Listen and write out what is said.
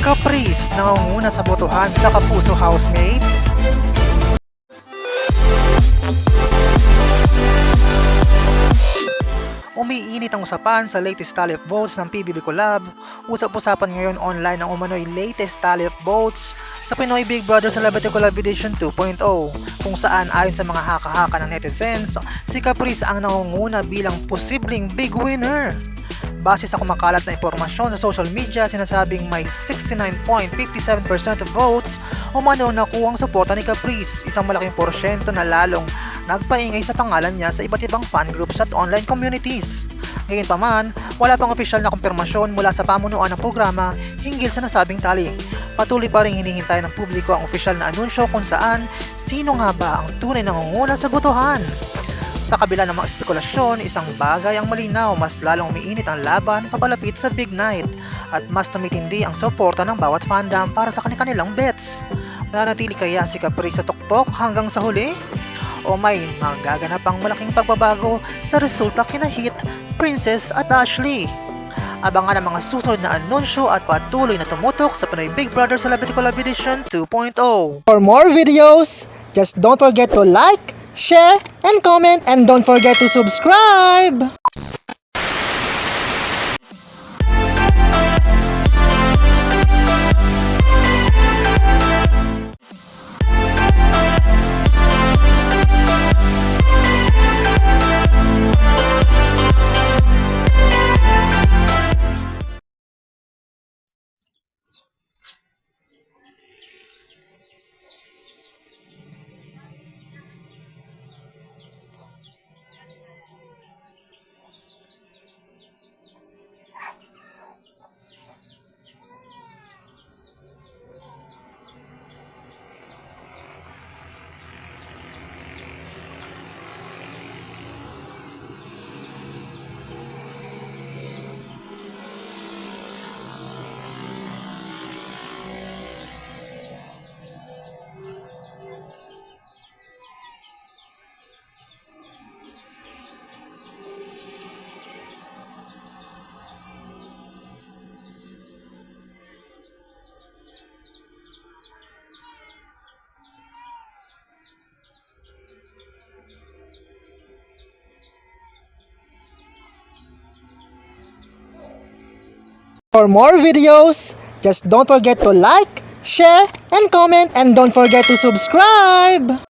Caprice nangunguna sa botohan sa Kapuso housemates. Umiinit ang usapan sa latest tally of votes ng PBB Collab. Usap-usapan ngayon online ang umano'y latest tally of votes sa Pinoy Big Brother Celebrity Collab Edition 2.0, kung saan ayon sa mga haka-haka ng netizens, si Caprice ang nangunguna bilang posibleng big winner. Base sa kumakalat na impormasyon sa social media, sinasabing may 69.57% of votes umano nakuhang suporta ni Caprice, isang malaking porsyento na lalong nagpaingay sa pangalan niya sa iba't ibang fan groups at online communities. Gayunpaman, wala pang opisyal na kumpirmasyon mula sa pamunuan ng programa hinggil sa nasabing tali. Patuloy pa rin hinihintay ng publiko ang opisyal na anunsyo kung saan sino nga ba ang tunay na nangunguna sa botohan. Sa kabila ng mga espekulasyon, isang bagay ang malinaw, mas lalong umiinit ang laban papalapit sa big night at mas tumitindi ang suporta ng bawat fandom para sa kanilang bets. Mananatili kaya si Caprice sa tuktok hanggang sa huli? O may magaganap pang malaking pagbabago sa resulta kina Hit, Princess at Ashley? Abangan ang mga susunod na anunsyo at patuloy na tumutok sa Pinoy Big Brother Celebrity Collab Edition 2.0. For more videos, just don't forget to like, share, and comment, and don't forget to subscribe! For more videos, just don't forget to like, share, and comment, and don't forget to subscribe!